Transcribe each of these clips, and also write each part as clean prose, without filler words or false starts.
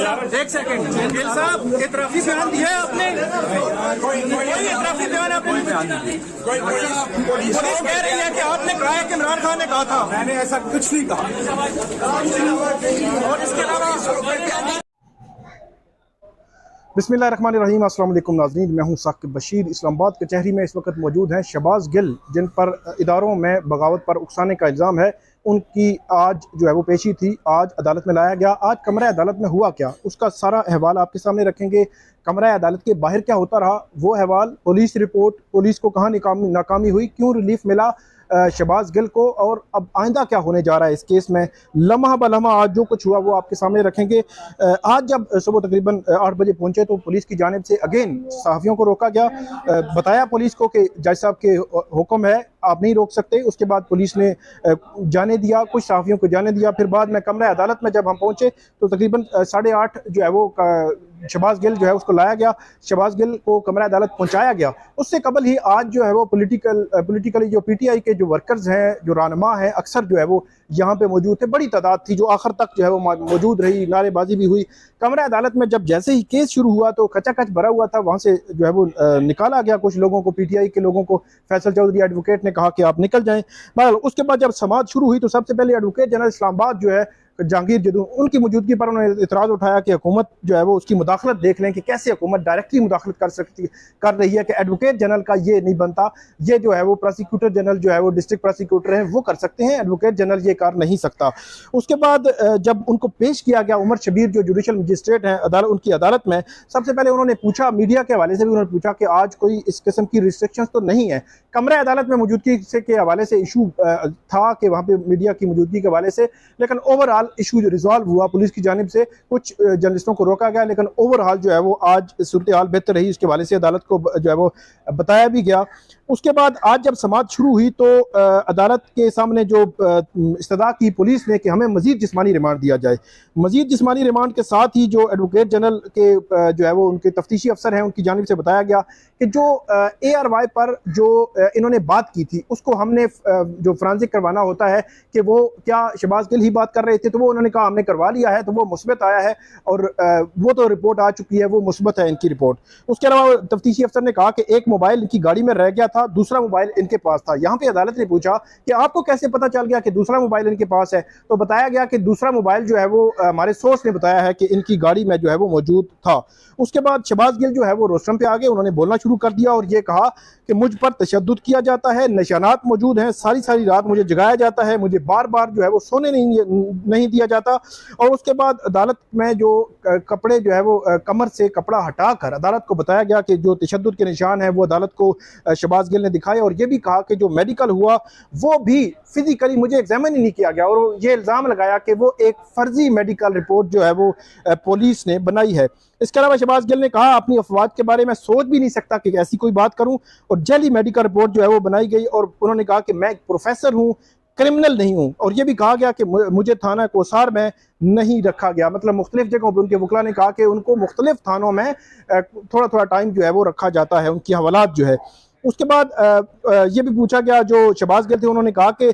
एक सेकंड गिल साहब, इतराफी बयान दिया है आपने? कोई इतराफी बयान आपने? पुलिस कह रही है कि आपने कहा है कि इमरान खान ने कहा था। मैंने ऐसा कुछ नहीं कहा। और इसके अलावा बिस्मिल्लाहिर्रहमानिर्रहीम, अस्सलाम वालेकुम नाज़रीन, मैं हूं साकिब बशीर। इस्लामाबाद कचहरी में इस वक्त मौजूद हैं शहबाज गिल, जिन पर इदारों में बगावत पर उकसाने का इल्ज़ाम है। उनकी आज जो है वो पेशी थी, आज अदालत में लाया गया। आज कमरा अदालत में हुआ क्या, उसका सारा अहवाल आपके सामने रखेंगे। कमरा अदालत के बाहर क्या होता रहा वो अहवाल, पुलिस रिपोर्ट, पुलिस को कहाँ नाकामी हुई, क्यों रिलीफ मिला शहबाज गिल को, और अब आइंदा क्या होने जा रहा है इस केस में। लम्हा बलम्हा आज जो कुछ हुआ वो आपके सामने रखेंगे। आज जब सुबह तकरीबन 8 बजे पहुंचे तो पुलिस की जानिब से अगेन सहाफ़ियों को रोका गया। बताया पुलिस को कि जज साहब के हुक्म है, आप नहीं रोक सकते। उसके बाद पुलिस ने जाने दिया, कुछ सहाफ़ियों को जाने दिया। फिर बाद में कमरा अदालत में जब हम पहुंचे तो तकरीबन 8:30 जो है वो शहबाज गिल जो है उसको लाया गया, शहबाज गिल को कमरा अदालत पहुंचाया गया। उससे कबल ही आज जो है वो पॉलिटिकली जो पीटीआई के जो वर्कर्स हैं, जो रहनुमा हैं, अक्सर जो है वो यहाँ पे मौजूद थे। बड़ी तादाद थी जो आखिर तक जो है वो मौजूद रही, नारेबाजी भी हुई। कमरा अदालत में जब जैसे ही केस शुरू हुआ तो खचाखच भरा हुआ था, वहाँ से जो है वो निकाला गया कुछ लोगों को, पीटीआई के लोगों को। फैसल चौधरी एडवोकेट ने कहा कि आप निकल जाएं। बहरहाल उसके बाद जब समाअत शुरू हुई तो सबसे पहले एडवोकेट जनरल इस्लामाबाद जो है जहांगीर जदून, उनकी मौजूदगी पर उन्होंने इतराज़ उठाया कि हुकूमत जो है वो उसकी मुदाखलत देख लें कि कैसे हुकूमत डायरेक्टली मुदाखलत कर रही है, कि एडवोकेट जनरल का ये नहीं बनता, ये जो है वो प्रोसिक्यूटर जनरल जो है वो डिस्ट्रिक्ट प्रोसिक्यूटर है वो कर सकते हैं, एडवोकेट जनरल ये कर नहीं सकता। उसके बाद जब उनको पेश किया गया उमर शबीर जो जुडिशल मजिस्ट्रेट हैं उनकी अदालत में, सबसे पहले उन्होंने पूछा, मीडिया के हवाले से भी उन्होंने पूछा कि आज कोई इस किस्म की रिस्ट्रिक्शंस तो नहीं है। कमरा अदालत में मौजूदगी के हवाले से इशू था कि वहाँ पे मीडिया की मौजूदगी के हवाले से, लेकिन ओवरऑल इशू जो रिजॉल्व हुआ पुलिस की जानिब से, कुछ जर्नलिस्टों को रोका गया, लेकिन ओवरऑल जो है वो आज सूरत हाल बेहतर रही। उसके हवाले से अदालत को जो है वो बताया भी गया। उसके बाद आज जब समाअत शुरू हुई तो अदालत के सामने जो इस्तदा की पुलिस ने कि हमें मजीद जिस्मानी रिमांड दिया जाए। मजीद जिस्मानी रिमांड के साथ ही जो एडवोकेट जनरल के जो है वो उनके तफ्तीशी अफसर हैं उनकी जानिब से बताया गया कि जो ARY पर जो इन्होंने बात की थी उसको हमने जो फ्रांसिक करवाना होता है कि वो क्या शहबाज गिल ही बात कर रहे थे, तो वो उन्होंने कहा हमने करवा लिया है, तो वो मुस्बत आया है और वो तो रिपोर्ट आ चुकी है, वो मुस्बत है इनकी रिपोर्ट। उसके अलावा तफ्तीशी अफसर ने कहा कि एक मोबाइल इनकी गाड़ी में रह गया था, दूसरा मोबाइल इनके पास था। यहाँ पे अदालत ने पूछा कि आपको कैसे पता चल गया कि दूसरा मोबाइल इनके पास है, तो बताया गया कि दूसरा मोबाइल जो है वो हमारे सोर्स ने बताया है कि इनकी गाड़ी में जो है वो मौजूद था। उसके बाद शहबाज गिल जो है वो रोस्टरम पे आ गए, उन्होंने बोलना शुरू कर दिया और ये कहा कि मुझ पर तशद्दुद किया जाता है, निशानात मौजूद हैं, सारी सारी रात मुझे जगाया जाता है, मुझे बार बार जो है वो सोने नहीं दिया जाता। और उसके बाद अदालत में जो कपड़े जो है वो कमर से कपड़ा हटाकर अदालत को बताया गया कि जो तशद्दुद के निशान हैं वो अदालत को शहबाज गिल ने दिखाए, और ये भी कहा कि जो मेडिकल हुआ वो भी फिजिकली मुझे एग्जामिन ही नहीं किया गया, और ये इल्ज़ाम लगाया कि वो एक फर्जी मेडिकल रिपोर्ट जो है वो पुलिस ने बनाई है। इसके अलावा शहबाज गिल ने कहा अपनी अफवाज के बारे में सोच भी नहीं सकता कि ऐसी कोई बात करूं, और जली मेडिकल रिपोर्ट जो है वो बनाई गई, और उन्होंने कहा कि मैं एक प्रोफेसर हूं, क्रिमिनल नहीं हूं। और ये भी कहा गया कि मुझे थाना कोसार में नहीं रखा गया, मतलब मुख्तलिफ जगहों पर उनके वकला ने कहा कि उनको मुख्तलिफ थानों में थोड़ा थोड़ा टाइम जो है वो रखा जाता है, उनकी हवालात जो है। उसके बाद ये भी पूछा गया, जो शहबाज गिल थे उन्होंने कहा कि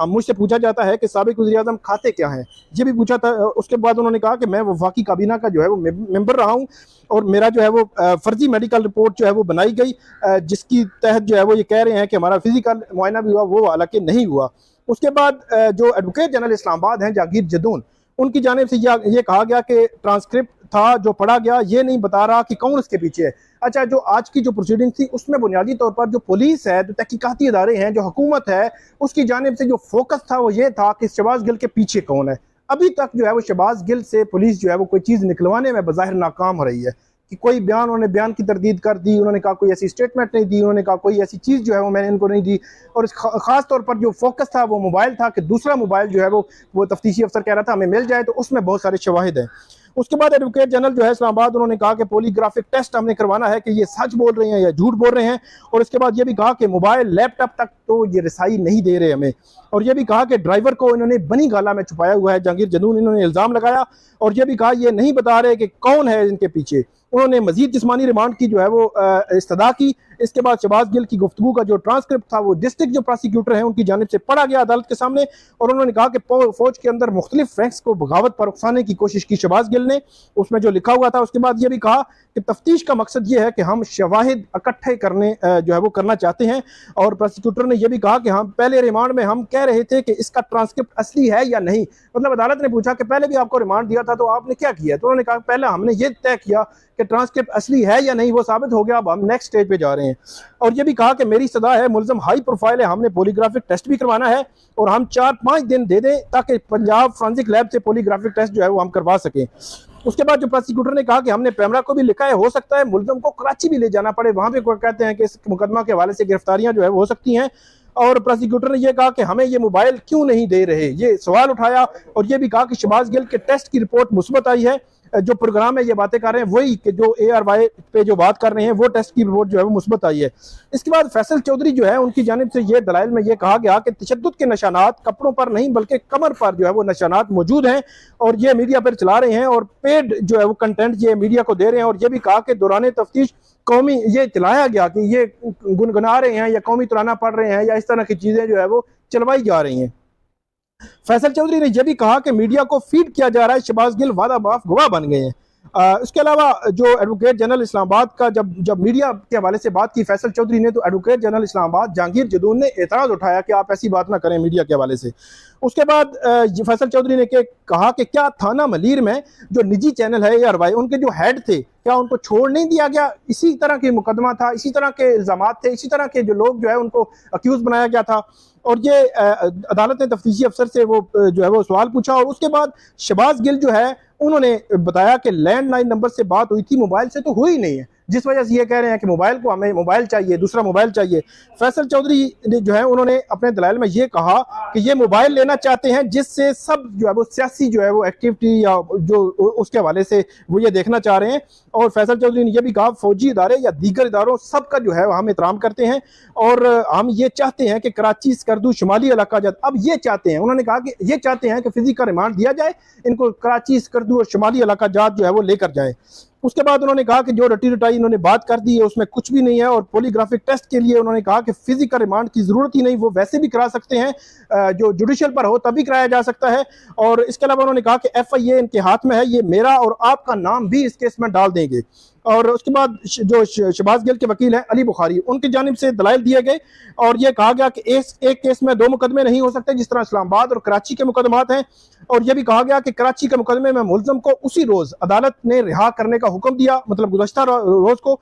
मुझसे पूछा जाता है कि साबिक वज़ीर-ए-आज़म खाते क्या हैं, ये भी पूछा था। उसके बाद उन्होंने कहा कि मैं वफाकी काबीना का जो है वो मेंबर रहा हूँ, और मेरा जो है वो फर्जी मेडिकल रिपोर्ट जो है वो बनाई गई, जिसकी तहत जो है वो ये कह रहे हैं कि हमारा फिजिकल मुआयना भी हुआ, वो हालांकि नहीं हुआ। उसके बाद जो एडवोकेट जनरल इस्लामाबाद हैं जहांगीर जदून, उनकी जानिब से ये कहा गया कि ट्रांसक्रिप्ट था जो पढ़ा गया, ये नहीं बता रहा कि कौन उसके पीछे है। अच्छा, जो आज की जो प्रोसीडिंग थी उसमें बुनियादी तौर पर जो पुलिस है, जो तहकीकाती इदारे हैं, जो हुकूमत है, उसकी जानिब से जो फोकस था वो ये था कि शहबाज गिल के पीछे कौन है। अभी तक जो है वो शहबाज गिल से पुलिस जो है वो कोई चीज़ निकलवाने में बज़ाहिर नाकाम हो रही है, कि कोई बयान, उन्होंने बयान की तरदीद कर दी, उन्होंने कहा कोई ऐसी स्टेटमेंट नहीं दी, उन्होंने कहा कोई ऐसी चीज़ जो है वो मैंने इनको नहीं दी, और ख़ास तौर पर जो फोकस था वो मोबाइल था, कि दूसरा मोबाइल जो है वो तफ्तीशी अफसर कह रहा था हमें मिल जाए, तो उसमें बहुत सारे शवाहिद हैं। उसके बाद एडवोकेट जनरल जो है इस्लामाबाद, उन्होंने कहा कि पॉलीग्राफिक टेस्ट हमने करवाना है कि ये सच बोल रहे हैं या झूठ बोल रहे हैं, और इसके बाद ये भी कहा कि मोबाइल लैपटॉप तक तो ये रसाई नहीं दे रहे हमें। और ये भी कहा कि ड्राइवर को इन्होंने बनी गाला में छुपाया हुआ है। जहांगीर जदून इन्होंने इल्ज़ाम लगाया और ये भी कहा ये नहीं बता रहे कि कौन है इनके पीछे। उन्होंने मजीद जिस्मानी रिमांड की जो है वो इस्तदा की। इसके बाद शहबाज गिल की गुफ्तगू का जो ट्रांसक्रिप्ट था वो डिस्ट्रिक्ट जो प्रोसिक्यूटर है उनकी जानिब से पढ़ा गया अदालत के सामने, और उन्होंने कहा कि फौज के अंदर मुख्तलिफ रैंक्स को बगावत पर उकसाने की कोशिश की शहबाज गिल ने, उसमें जो लिखा हुआ था। उसके बाद ये भी कहा कि तफ्तीश का मकसद ये है कि हम शवाहिद इकट्ठे करने जो है वो करना चाहते हैं। और प्रोसिक्यूटर ने यह भी कहा कि हम पहले रिमांड में हम कह रहे थे कि इसका ट्रांसक्रिप्ट असली है या नहीं। मतलब अदालत ने पूछा कि पहले भी आपको रिमांड दिया था तो आपने क्या किया, तो उन्होंने कहा पहले हमने ये तय किया कि ट्रांसक्रिप्ट असली है या नहीं, वो साबित हो गया, अब हम नेक्स्ट स्टेज पे जा रहे हैं। और ये भी कहा कि मेरी सदा है, मुल्ज़म हाई प्रोफाइल है, हमने पॉलीग्राफिक टेस्ट भी करवाना है और हम 4-5 दिन दे दें ताकि पंजाब फोरेंसिक लैब से पॉलीग्राफिक टेस्ट जो है वो हम करवा सकें। उसके बाद जो प्रोसिक्यूटर ने कहा कि हमने पैमरा को भी लिखा है, हो सकता है मुल्ज़म को कराची भी ले जाना पड़े, वहां पे कहते हैं कि इस मुकदमा के हवाले से गिरफ्तारियां जो है वो हो सकती हैं। और प्रोसिक्यूटर ने यह कहा कि हमें ये मोबाइल क्यों नहीं दे रहे, ये सवाल उठाया। और ये भी कहा कि शहबाज गिल के टेस्ट की रिपोर्ट मुस्बत आई है, जो प्रोग्राम है ये बातें कर रहे हैं वही कि जो ARY पे जो बात कर रहे हैं वो टेस्ट की रिपोर्ट जो है वो मुस्बत आई है। इसके बाद फैसल चौधरी जो है उनकी जानिब से ये दलाइल में ये कहा गया कि तशद्दुद के निशानात कपड़ों पर नहीं बल्कि कमर पर जो है वो निशानात मौजूद हैं और ये मीडिया पर चला रहे हैं और पेड जो है वो कंटेंट ये मीडिया को दे रहे हैं। और ये भी कहा कि दौरान तफ्तीश कौमी ये चलाया गया कि ये गुनगुना रहे हैं या कौमी तराना पढ़ रहे हैं या इस तरह की चीज़ें जो है वो चलवाई जा रही हैं। फैसल चौधरी ने यह भी कहा कि मीडिया को फीड किया जा रहा है, शहबाज गिल वादा माफ गवाह बन गए हैं। इसके अलावा जो एडवोकेट जनरल इस्लामाबाद का जब मीडिया के हवाले से बात की फैसल चौधरी ने, तो एडवोकेट जनरल इस्लामाबाद जहांगीर जदून ने एतराज़ उठाया कि आप ऐसी बात ना करें मीडिया के हवाले से। उसके बाद फैसल चौधरी ने कहा कि क्या थाना मलीर में जो निजी चैनल है ARY उनके जो हेड थे क्या उनको छोड़ नहीं दिया गया, इसी तरह के मुकदमा था, इसी तरह के इल्ज़ामात थे, इसी तरह के जो लोग जो है उनको अक्यूज बनाया गया था। और ये अदालत ने तफ्तीशी अफसर से वो जो है वो सवाल पूछा। और उसके बाद शहबाज गिल जो है उन्होंने बताया कि लैंडलाइन नंबर से बात हुई थी, मोबाइल से तो हुई नहीं है, जिस वजह से ये कह रहे हैं कि मोबाइल को हमें मोबाइल चाहिए, दूसरा मोबाइल चाहिए। फैसल चौधरी ने जो है उन्होंने अपने दलाइल में ये कहा कि ये मोबाइल लेना चाहते हैं जिससे सब जो है वो सियासी जो है वो एक्टिविटी या जो उसके हवाले से वो ये देखना चाह रहे हैं। और फैसल चौधरी ने यह भी कहा फौजी इदारे या दीगर इदारों सबका जो है हम एहतराम करते हैं और हम ये चाहते हैं कि कराची स्कर्दू शुमाली इलाका जद अब ये चाहते हैं, उन्होंने कहा कि ये चाहते हैं कि फिजिकल रिमांड दिया जाए, इनको कराची स्कर्दू और शुमाली इलाका जात जो है वो लेकर जाए। उसके बाद उन्होंने कहा कि जो रटी रटाई इन्होंने बात कर दी है उसमें कुछ भी नहीं है और पॉलीग्राफिक टेस्ट के लिए उन्होंने कहा कि फिजिकल रिमांड की जरूरत ही नहीं, वो वैसे भी करा सकते हैं, जो जुडिशियल पर हो तभी कराया जा सकता है। और इसके अलावा उन्होंने कहा कि FIA इनके हाथ में है, ये मेरा और आपका नाम भी इस केस में डाल देंगे। और उसके बाद जो शहबाज गिल के वकील हैं अली बुखारी, उनकी जानिब से दलाइल दिए गए और यह कहा गया कि एक केस में 2 मुकदमे नहीं हो सकते जिस तरह इस्लामाबाद और कराची के मुकदमात हैं। और यह भी कहा गया कि कराची के मुकदमे में मुल्ज़म को उसी रोज अदालत ने रिहा करने का हुक्म दिया, मतलब गुज़श्ता रोज को।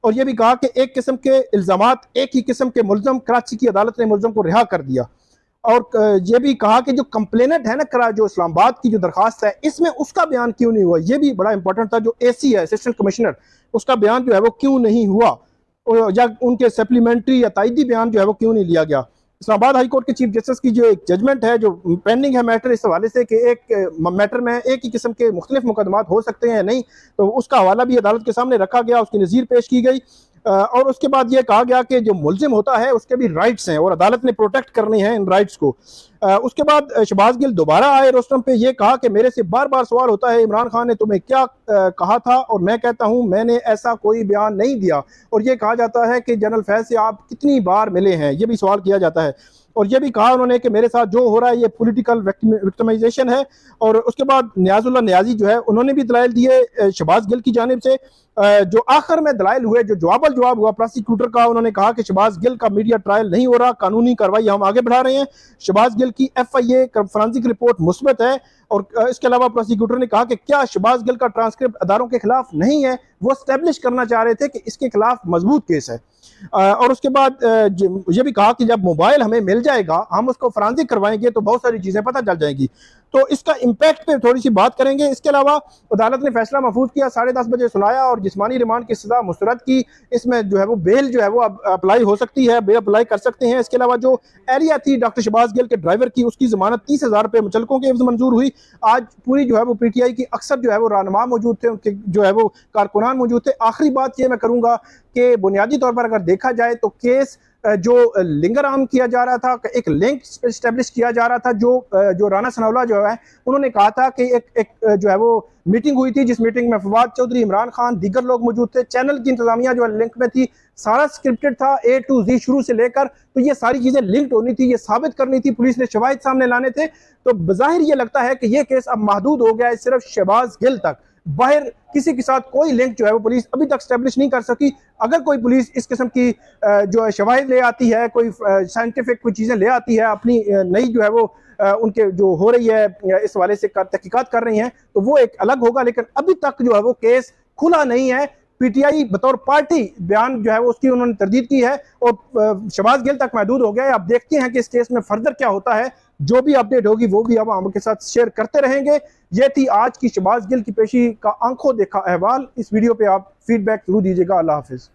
और यह भी कहा कि एक किस्म के इल्ज़ामात, एक ही किस्म के मुल्ज़म, कराची की अदालत ने मुल्ज़म को रिहा कर दिया। और ये भी कहा कि जो कंप्लेनेंट है ना, जो इस्लामाबाद की जो दरखास्त है इसमें उसका बयान क्यों नहीं हुआ, ये भी बड़ा इंपॉर्टेंट था। जो AC है असिस्टेंट कमिश्नर, उसका बयान जो है वो क्यों नहीं हुआ, और या उनके सप्लीमेंट्री या ताइदी बयान जो है वो क्यों नहीं लिया गया। इस्लामाबाद हाई कोर्ट के चीफ जस्टिस की जो एक जजमेंट है जो पेंडिंग है मैटर, इस हवाले से कि एक मैटर में एक ही किस्म के मुख्तलिफ मुकदमात हो सकते हैं या नहीं, तो उसका हवाला भी अदालत के सामने रखा गया, उसकी नज़ीर पेश की गई। और उसके बाद ये कहा गया कि जो मुल्जिम होता है उसके भी राइट्स हैं और अदालत ने प्रोटेक्ट करने हैं इन राइट्स को। उसके बाद शहबाज गिल दोबारा आए रोस्टम पे, ये कहा कि मेरे से बार बार सवाल होता है इमरान खान ने तुम्हें क्या कहा था, और मैं कहता हूं मैंने ऐसा कोई बयान नहीं दिया। और ये कहा जाता है कि जनरल फैज से आप कितनी बार मिले हैं, ये भी सवाल किया जाता है। और ये भी कहा उन्होंने कि मेरे साथ जो हो रहा है ये पॉलिटिकल विक्टिमाइजेशन है। और उसके बाद नियाजुल्लाह नियाजी जो है उन्होंने भी दलाइल दिए शहबाज गिल की जानिब से। जो आखिर में दलाइल हुए, जो जवाब हुआ प्रोसिक्यूटर का, उन्होंने कहा कि शहबाज गिल का मीडिया ट्रायल नहीं हो रहा, कानूनी कार्रवाई हम आगे बढ़ा रहे हैं। शहबाज गिल की FIA फोरेंसिक रिपोर्ट मुस्बत है। और इसके अलावा प्रोसिक्यूटर ने कहा कि क्या शहबाज गिल का ट्रांसक्रिप्ट अदारों के खिलाफ नहीं है, वो स्टैब्लिश करना चाह रहे थे कि इसके खिलाफ मजबूत केस है। और उसके बाद ये भी कहा कि जब मोबाइल हमें मिल जाएगा हम उसको फोरेंसिक करवाएंगे तो बहुत सारी चीजें पता चल जाएंगी, तो इसका इम्पैक्ट पे थोड़ी सी बात करेंगे। इसके अलावा अदालत ने फैसला महफूज किया, 10:30 बजे सुनाया और जिस्मानी रिमांड की सजा मुस्तरद की। इसमें जो है वो बेल जो है वो अप्लाई हो सकती है, बेल अप्लाई कर सकते हैं। इसके अलावा जो एरिया थी डॉक्टर शहबाज गिल के ड्राइवर की, उसकी जमानत 30,000 रुपये मुचलकों के एवज मंजूर हुई। आज पूरी जो है वो PTI की अक्सर जो है वो रहनुमा मौजूद थे, उनके जो है वो कारकुनान मौजूद थे। आखिरी बात ये मैं करूँगा कि बुनियादी तौर पर अगर देखा जाए तो केस जो लिंगर आम किया जा रहा था, एक लिंक इस्टेब्लिश किया जा रहा था, जो राना सनाउल्लाह जो है उन्होंने कहा था कि एक जो है वो मीटिंग हुई थी, जिस मीटिंग में फवाद चौधरी, इमरान खान, दीगर लोग मौजूद थे, चैनल की इंतजामिया जो है लिंक में थी, सारा स्क्रिप्टेड था A to Z शुरू से लेकर। तो ये सारी चीजें लिंक्ड होनी थी, ये साबित करनी थी, पुलिस ने शवाहिद सामने लाने थे। तो बज़ाहिर ये लगता है कि ये केस अब महदूद हो गया है सिर्फ शहबाज गिल तक, बाहर किसी के साथ कोई लिंक जो है वो पुलिस अभी तक स्टैब्लिश नहीं कर सकी। अगर कोई पुलिस इस किस्म की जो है शवाहिद ले आती है, कोई साइंटिफिक कोई चीज़ें ले आती है अपनी नई जो है वो उनके जो हो रही है इस वाले से तहकीकात कर रही हैं, तो वो एक अलग होगा। लेकिन अभी तक जो है वो केस खुला नहीं है। पीटीआई बतौर पार्टी बयान जो है वो उसकी उन्होंने तरदीद की है और शहबाज गिल तक महदूद हो गया है। अब देखते हैं कि इस केस में फर्दर क्या होता है। जो भी अपडेट होगी वो भी हम आपके साथ शेयर करते रहेंगे। ये थी आज की शहबाज गिल की पेशी का आंखों देखा अहवाल। इस वीडियो पे आप फीडबैक जरूर दीजिएगा। अल्लाह हाफिज।